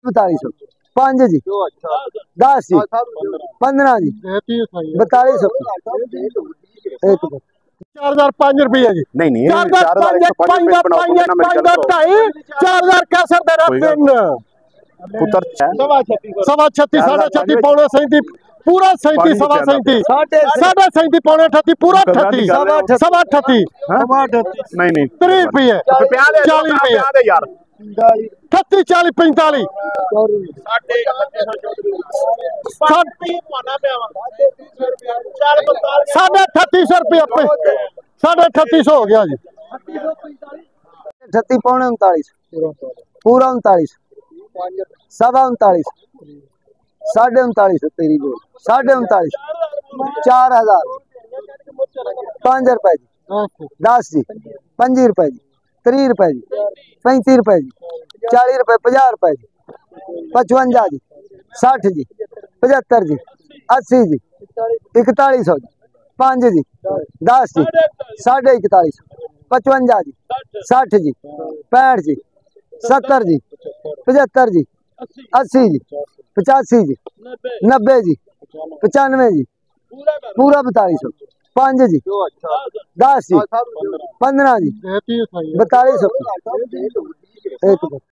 4200 5 जी 10 जी 15 जी 4200 एक 4005 रुपये जी। नहीं नहीं 4000 कैसे दे रहा पिन पुत्र सवा 36 साढ़े 36 पौने 37 पूरा 37 सवा 37 साढ़े 37 पौने 38 पूरा 38 सवा 38 नहीं नहीं 30 रुपये 40 रुपये यार 38 40 45 साढ़े 3800 रुपये साढ़े 3800 हो गया जी 38 पौने 39 पूरा 39 सवा 39 साढ़े 39 तेरी बोल साढ़े 39 4000 5 रुपए जी 10 जी 25 रुपए जी 30 रुपए जी 35 रुपए जी 40 रुपए 50 रुपए जी 55 जी 60 जी 75 जी 80 जी 4100 जी 5 जी 10 जी 4150 55 जी 60 जी 65 जी 70 जी 75 जी 80 जी 85 जी 90 जी 95 जी पूरा 4200 5 जी 10 जी 15 जी 4200 एक